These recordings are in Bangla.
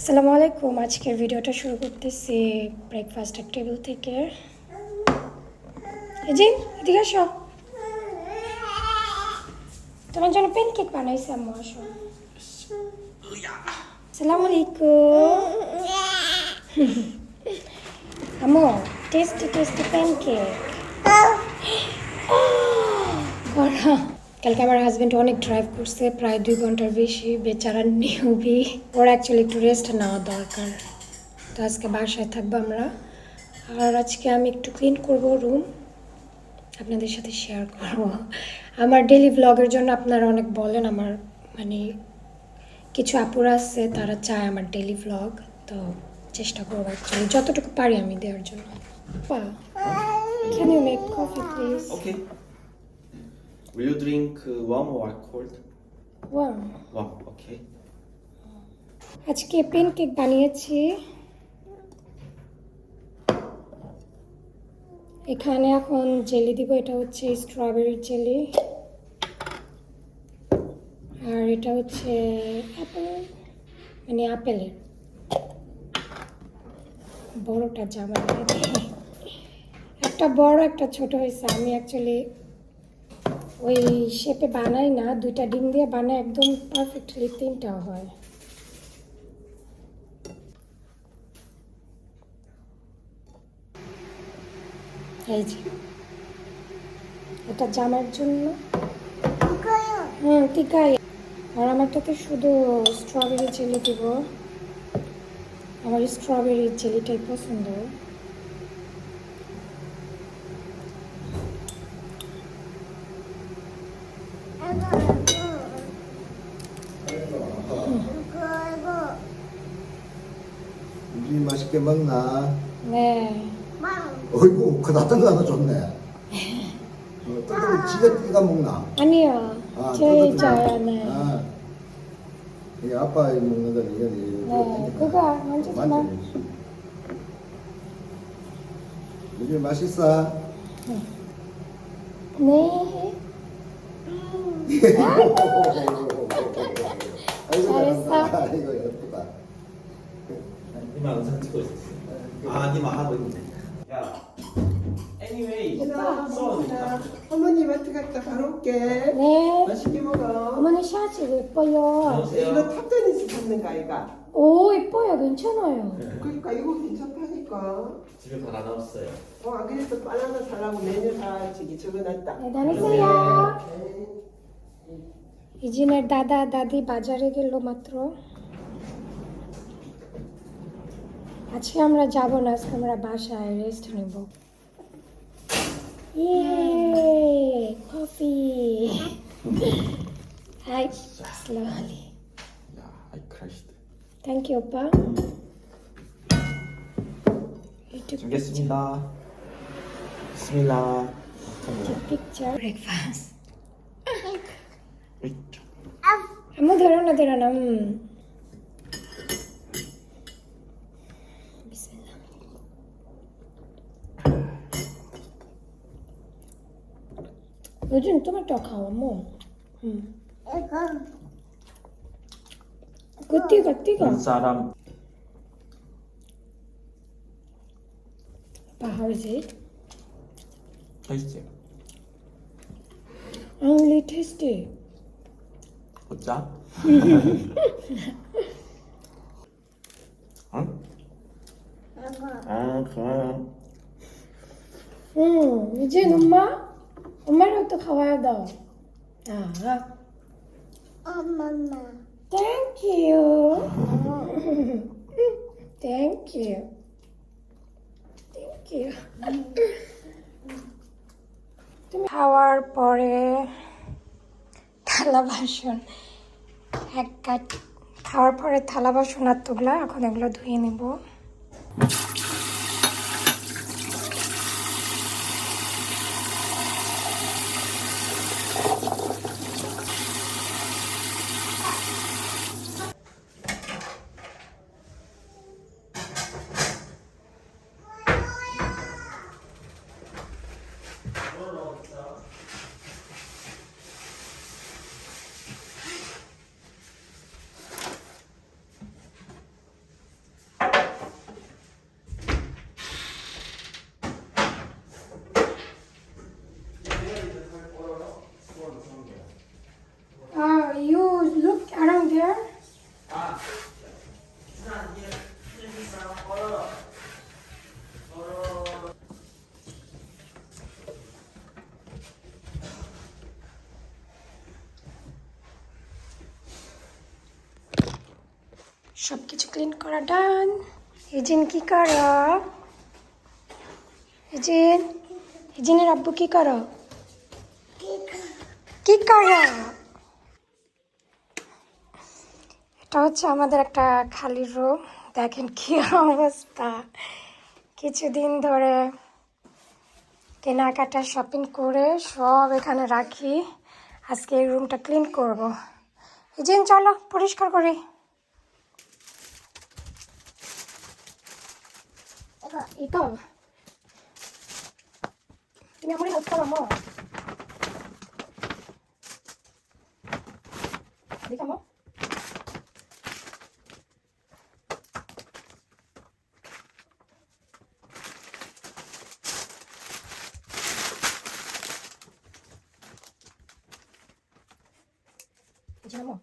আসসালামু আলাইকুম। আজকের ভিডিওটা শুরু করতেছি ব্রেকফাস্টের টেবিল থেকে। এই যে এদিকে আসো, তোমার জন্য প্যানকেক বানাইছি আম্মু। আসো। আসসালামু আলাইকুম আম্মু। Tasty tasty pancake. কালকে আমার হাজব্যান্ড অনেক ড্রাইভ করছে, প্রায় 2 ঘন্টার বেশি। বেচারা নিউবি, ওর অ্যাকচুয়ালি একটু রেস্ট নেওয়া দরকার। তো আজকে বাসায় থাকবো আমরা। আর আজকে আমি একটু ক্লিন করব রুম, আপনাদের সাথে শেয়ার করব। আমার ডেইলি ব্লগের জন্য আপনারা অনেক বলেন, আমার মানে কিছু আপুরা আছে তারা চায় আমার ডেইলি ব্লগ, তো চেষ্টা করবো অ্যাকচুয়ালি যতটুকু পারি আমি দেওয়ার জন্য। Can you make coffee please? Okay. Will you drink warm or cold? Warm. Warm, okay. আজকে প্যানকেক বানিয়েছি। এখানে এখন জেলি দিব, এটা হচ্ছে স্ট্রবেরি জেলি, আর এটা হচ্ছে অ্যাপেল, মানে আপেলের বড়টা জামা। একটা বড় একটা ছোট হয়েছে। আমি অ্যাকচুয়ালি ওই শেপে বানাই না, 2টা ডিম দিয়ে বানাই, একদম পারফেক্টলি 3টাও হয়। এই যে এটা জামার জন্য। টিকাই। আর আমারটাতে শুধু স্ট্রবেরি জেলি দিব, আমার স্ট্রবেরি জেলিটাই পছন্দ। 우리 맛있게 먹나? 네. 어이구 그다던 거 하나 줬네. 뜯어고 지가 띠가 먹나? 아니요. 아, 저희 뜯어주네. 저요. 네. 아, 이게 아빠 먹는 건 이게 네. 그거 만지지 마. 우리 맛있어? 네. 아이고 잘했어. 잘한다. 아이고 예쁘다. 니마 영상 찍고 있었어. 아, 니마 하고 있네. 야, anyway, 써니까. 어머니 마트 갔다 바로 올게. 네. 맛있게 먹어. 어머니 샤츠 예뻐요. 이거 탑전에서 샀는 거 아이가? 오, 예뻐요. 괜찮아요. 그러니까 이거 괜찮다니까. 집에 다 나눴어요. 그래서 바나나 사라고 메뉴 다 저기 적어놨다. 네, 다녀오세요. 이진의 দাদা দাদি বাজারে গেল মাত্র। আজকে আমরা যাব না, আজকে আমরা বাসায় রেস্ট নেব। Coffee. Hi slowly. 야, I crashed. Thank you 오빠। 준비했습니다. 비스밀라. Picture breakfast. 있죠. আম্মু ধরো না ধরো না। বিসমিল্লাহ। 요즘 토마토 খাও আম্মু। গতি가 뜨거. 사람 How is it? tasty. Only tasty. 어짜? 응? 아, 좋아요. 이제 엄마랑 또 가와야 돼. 엄마. Thank you. Thank you. Thank you. তুমি খাওয়ার পরে থালা বাসন খাওয়ার পরে থালা বাসন আর তোগুলা এখন এগুলো ধুয়ে নেব। সব কিছু ক্লিন করা ডান। ইজিন কি করো? ইজিনের আব্বু কি করো? কি করো? এটা হচ্ছে আমাদের একটা খালি রুম। দেখেন কি অবস্থা। কিছুদিন ধরে কেনাকাটা শপিং করে সব এখানে রাখি। আজকে এই রুমটা ক্লিন করব। ইজিন চলো পরিষ্কার করি। এই তো তুমি আমার হেল্প করো মো। দেখামো জানো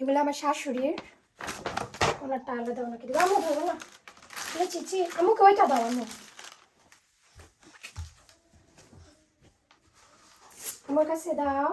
এগুলো আমার শাশুড়ির, ওনারটা আলাদা ওনাকে দিব। আমু ধরো না, চিচি আমুকে ওইটা দাও। আমার কাছে দাও,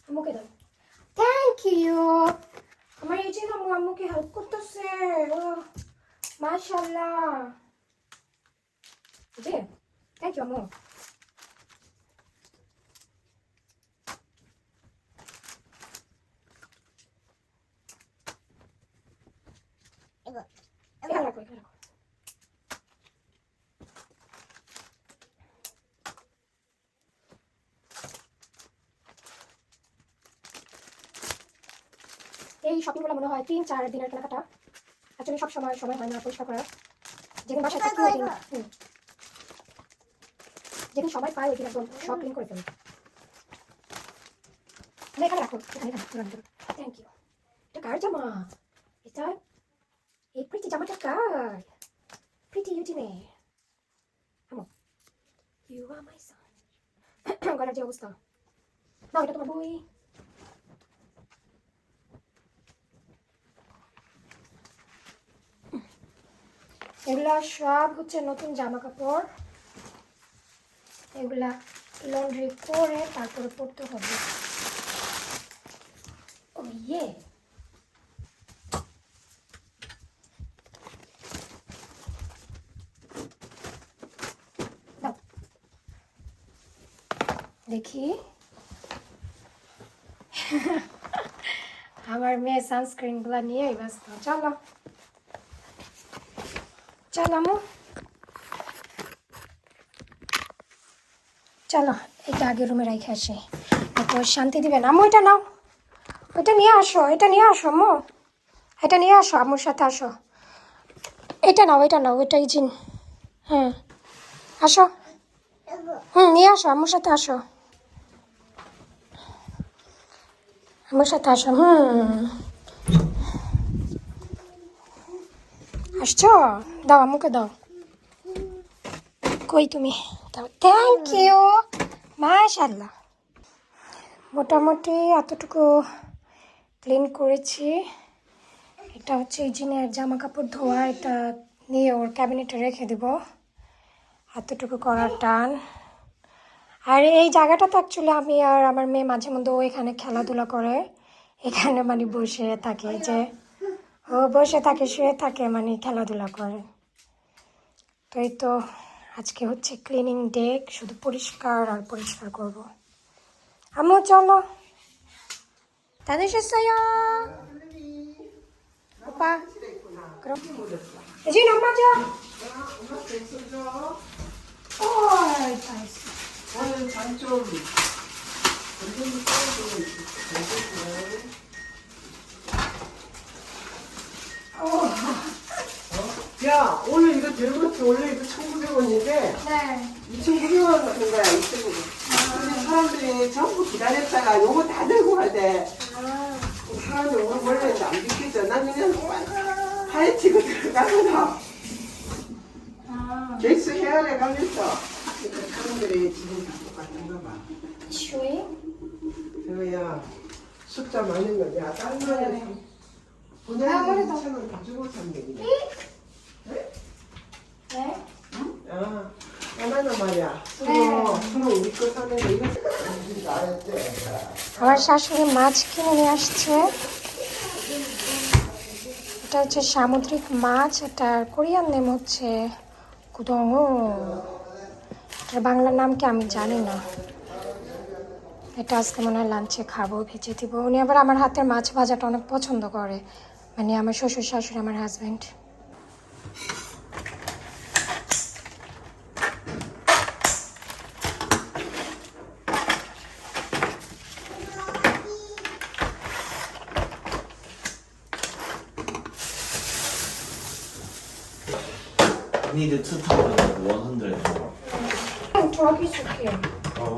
আমুকে দাও। Thank you. আমার এই যে আম্মুকে হেল্প করতেছে। ও মাশাআল্লাহ, জি থ্যাংক ইউ আম্মু। এখানে রাখো, এখানে রাখো। এই শপিংগুলো মনে হয় 3-4 দিনের কেনাকাটা। অ্যাকচুয়ালি সব সময় হয় না পরিষ্কার করা। যেদিন বাসায় থাকি যেদিন সময় পাই ওই দিন একদম সব ক্লিন করে ফেলি। এখানে রাখো, এখানে থ্যাংক ইউ। এটা কার জামা? এটা এই প্রিটি জামাটা কার? প্রিটি ইউটিনে আমো, ইউ আর মাই সান। গলার যে অবস্থা। না এটা তোমার বই। এগুলা সব হচ্ছে নতুন জামা কাপড়। এগুলা লন্ড্রি করে তারপরে পরতে হবে। ও ইয়ে, দেখি আমার মেয়ে সানস্ক্রিন গুলা নিয়ে ব্যস্ত। চলো চলো আমু, চলো এটা আগে রুমে রেখে আসি, তো শান্তি দিবে না। আম্মু এটা নাও, ওইটা নিয়ে আসো, এটা নিয়ে আসো আম্মু, এটা নিয়ে আসো, আম্মুর সাথে আসো। এটা নাও, এটা নাও, ওইটাই জিন। হ্যাঁ আসো, নিয়ে আসো, আম্মুর সাথে আসো, আম্মুর সাথে আসো। আসছো, দাও আম্মুকে দাও। কই তুমি? দাও। Thank you. মাশাআল্লাহ, মোটামুটি এতটুকু ক্লিন করেছি। এটা হচ্ছে এই জিনের জামা কাপড় ধোয়া, এটা নিয়ে ওর ক্যাবিনেটে রেখে দেব। এতটুকু করার টান। আর এই জায়গাটা তো অ্যাকচুয়ালি আমি আর আমার মেয়ে মাঝে মধ্যে ও এখানে খেলাধুলা করে, এখানে মানে বসে থাকে, যে ও বসে থাকে শুয়ে থাকে মানে খেলাধুলা করে। তো এই তো আজকে হচ্ছে ক্লিনিং ডে, শুধু পরিষ্কার আর পরিষ্কার করব। আম্মু চলো, 다녀오셨어요? 오빠 그럼 예진이 엄마 줘. 다 했어. 오늘 장좀 야, 오늘 이거 들어봤지? 원래 이거 1,900원인데 네. 2,900원 같은 거야, 2,900원. 근데 사람들이 전부 기다렸다가 요거 다 들고 가대. 사람들이 오늘 원래 안 비키죠. 난 그냥 파헤치고 들어가거든. 객수 해안에 가면서 사람들이 지금 다 똑같은가 봐. 쇼잉? 저야 숫자 많은 거야. 다른 거는 그냥 2,000원 다 주고 산 얘기야. 말이야. 서로 우리 거 사는 거 이거. আমার শাশুড়ি মাছ কিনে নিয়ে আসছে। এটা হচ্ছে সামুদ্রিক মাছ, এটার কোরিয়ান নেম হচ্ছে কুদং। এটার বাংলার নাম কি আমি জানি না। এটা আজকে মনে হয় লাঞ্চে খাবো, ভেজে দিব। উনি আবার আমার হাতের মাছ ভাজাটা অনেক পছন্দ করে, মানে আমার শ্বশুর শাশুড়ি, আমার হাজব্যান্ড। Need 2,100. 저기 줄게요. Oh.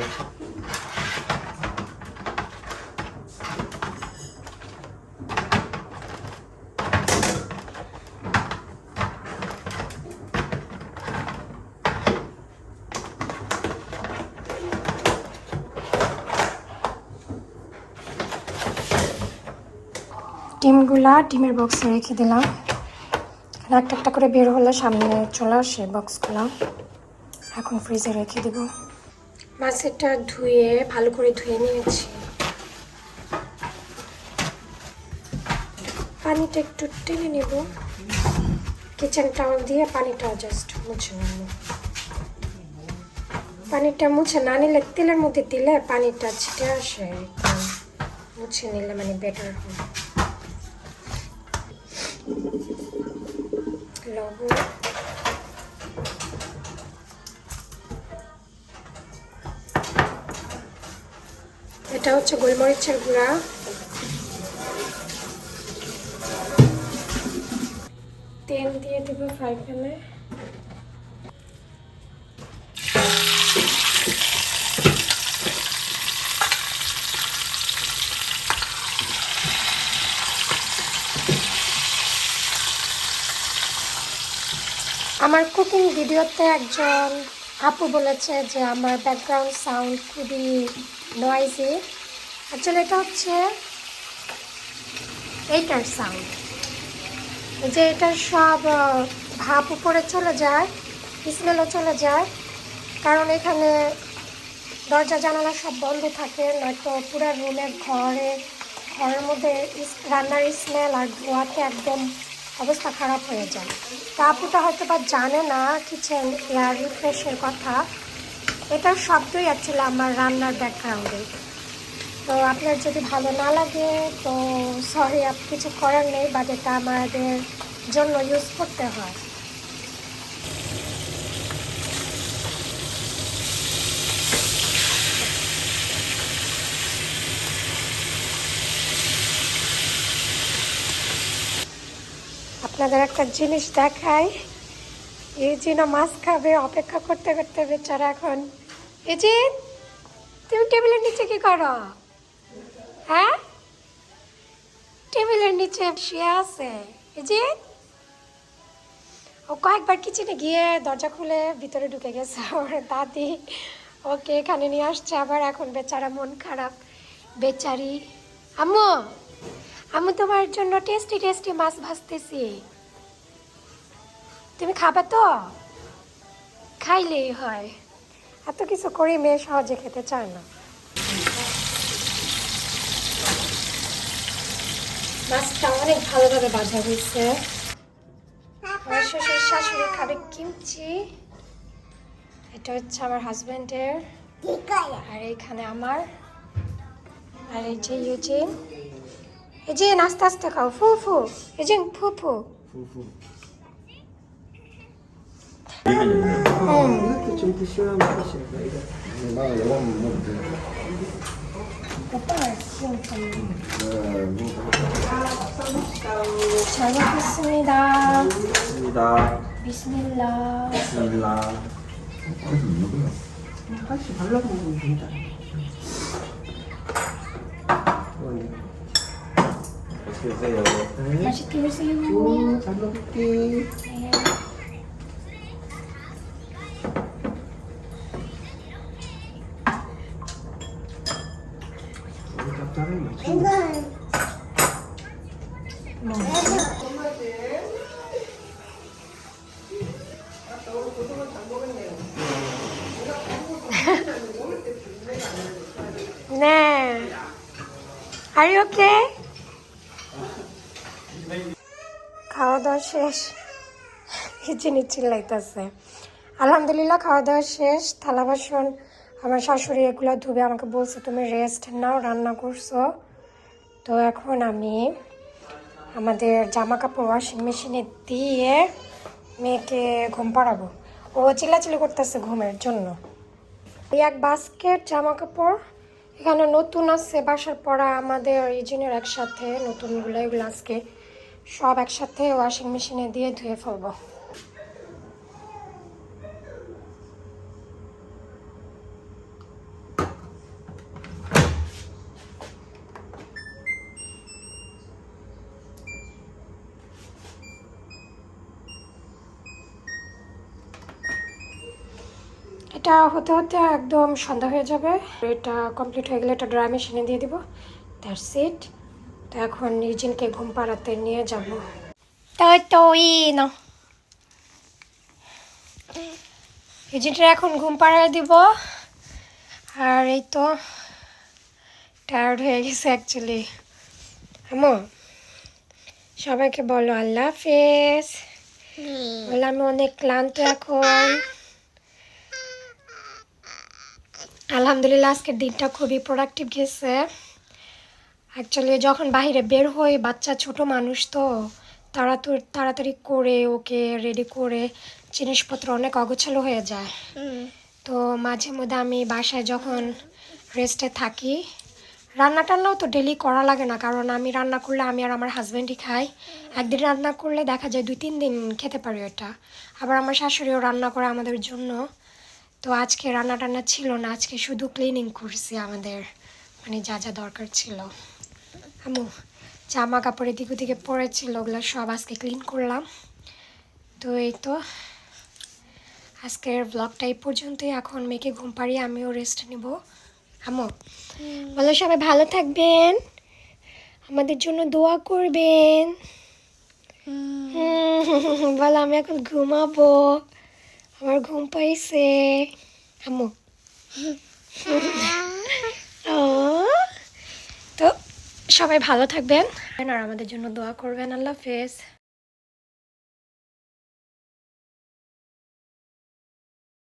ডিমের বক্সে রেখে দিলাম। একটা একটা করে বের হলে সামনে চলে আসে বক্সগুলো। এখন ফ্রিজে রেখে দেব। মাছটা ধুয়ে ভালো করে ধুয়ে নিয়েছি। পানিটা একটু টেনে নেব, কিচেন টাওয়াল দিয়ে পানিটা জাস্ট মুছে নেব। পানিটা মুছে না নিলে তেলের মধ্যে দিলে পানিটা ছিটে আসে, মুছে নিলে মানে বেটার হয়। লবণ, এটা হচ্ছে গোলমরিচের গুঁড়া, তেল দিয়ে দেব ফ্রাই প্যানে। আমার কুকিং ভিডিওতে একজন আপু বলেছে যে আমার ব্যাকগ্রাউন্ড সাউন্ড খুবই নয়েজি। অ্যাকচুয়ালি এটা হচ্ছে এইটার সাউন্ড, যে এটার সব ভাপ উপরে চলে যায়, স্মেলও চলে যায়, কারণ এখানে দরজা জানালা সব বন্ধ থাকে, নয়তো পুরো রুমের ঘরের মধ্যে রান্নার স্মেল আর ধোয়াতে একদম অবস্থা খারাপ হয়ে যায়। তা আপুটা হয়তো বা জানে না কিচেন এয়ার রিফ্রেশের কথা। এটার শব্দই অ্যাকচুয়ালি আমার রান্নার ব্যাকগ্রাউন্ডে। তো আপনার যদি ভালো না লাগে তো সরি, কিছু করার নেই, বাট এটা আমাদের জন্য ইউজ করতে হয়। আপনাদের একটা জিনিস দেখাই, এই যে না মাছ খাবে অপেক্ষা করতে করতে বেচারা এখন। এই যে তুমি টেবিলের নিচে কি করো? হ্যাঁ, টেবিলের নিচে শুয়ে আছে। এই যে ও কয়েকবার কিচেনে গিয়ে দরজা খুলে ভিতরে ঢুকে গেছে। ওর দাদি ওকে এখানে নিয়ে আসছে আবার। এখন বেচারা মন খারাপ, বেচারি। আম্মু, আমি তোমার জন্য টেস্টি টেস্টি মাছ ভাজতেছি, তুমি খাবে তো? খাইলেই হয়, এত কিছু করি মেয়ে সহজে খেতে চায় না। মাছটা অনেক ভালোভাবে ভাজা হয়েছে। আমার শ্বশুর শাশুড়ি খাবে কিমচি, এটা হচ্ছে আমার হাজবেন্ডের, আর এইখানে আমার, আর এই যে ইউজিন। এই যে আস্তে আস্তে খাও, ফু ফু, এই যে ফু ফু। 이것도 좀 드시면 맛있어요. 이거. 나 이거만 먹으면 돼. 잘 먹겠습니다. 좋습니다. 비스밀라. 비스밀라. 같이 발라먹으면 된다. 맛있게 드세요. 맛있게 드세요. 잘 먹을게. 네. 짭짤하게 맛있네. না, আর ইউ ওকে? খাওয়া দাওয়া শেষ, কিচেনে চিল্লাইতেছে। আলহামদুলিল্লাহ খাওয়া দাওয়া শেষ। থালা বাসন আমার শাশুড়ি এগুলো ধুবে, আমাকে বলছে তুমি রেস্ট নাও, রান্না করছো। তো এখন আমি আমাদের জামা কাপড় ওয়াশিং মেশিনে দিয়ে মেয়েকে ঘুম পাড়াবো। ও চিল্লাচিল্লি করতেছে ঘুমের জন্য। এই এক বাস্কেট জামা কাপড় এখানে নতুন আছে, বাসার পরা আমাদের ইজিনের একসাথে নতুনগুলো, এগুলো আজকে সব একসাথে ওয়াশিং মেশিনে দিয়ে ধুয়ে ফেলবো। এটা হতে হতে একদম সন্ধ্যা হয়ে যাবে। এটা কমপ্লিট হয়ে গেলে এটা ড্রাই মেশিনে দিয়ে দিব। That's it. তো এখন ইজিনকে ঘুম পাড়াতে নিয়ে যাব। তাই তো না, ইজিনটা এখন ঘুম পাড়ায় দিব। আর এই তো টায়ার্ড হয়ে গেছে অ্যাকচুয়ালি। আমো সবাইকে বলো আল্লাহ হাফেজ। বলে আমি অনেক ক্লান্ত এখন। আলহামদুলিল্লাহ আজকের দিনটা খুবই প্রোডাক্টিভ গেছে। অ্যাকচুয়ালি যখন বাইরে বের হই, বাচ্চা ছোট মানুষ তো তাড়াতাড়ি করে ওকে রেডি করে জিনিসপত্র অনেক অগোছালো হয়ে যায়। তো মাঝে মধ্যে আমি বাসায় যখন রেস্টে থাকি, রান্না টান্নাও তো ডেলি করা লাগে না, কারণ আমি রান্না করলে আমি আর আমার হাজব্যান্ডই খাই। একদিন রান্না করলে দেখা যায় 2-3 দিন খেতে পারি ওটা। আবার আমার শাশুড়িও রান্না করে আমাদের জন্য। তো আজকে রান্না টান্না ছিল না, আজকে শুধু ক্লিনিং করছি আমাদের, মানে যা যা দরকার ছিল। আমু জামা কাপড় এদিক ওদিকে পড়েছিল, ওগুলো সব আজকে ক্লিন করলাম। তো এই তো আজকের ব্লগটা এই পর্যন্তই। এখন মেয়েকে ঘুম পাড়িয়ে আমিও রেস্ট নিব। আমু বলো সবাই ভালো থাকবেন, আমাদের জন্য দোয়া করবেন। বলো আমি এখন ঘুমাবো, আমার ঘুম পাইছে। আম্মু তো সবাই ভালো থাকবেন আর আমাদের জন্য দোয়া করবেন। আল্লাহ হাফেজ।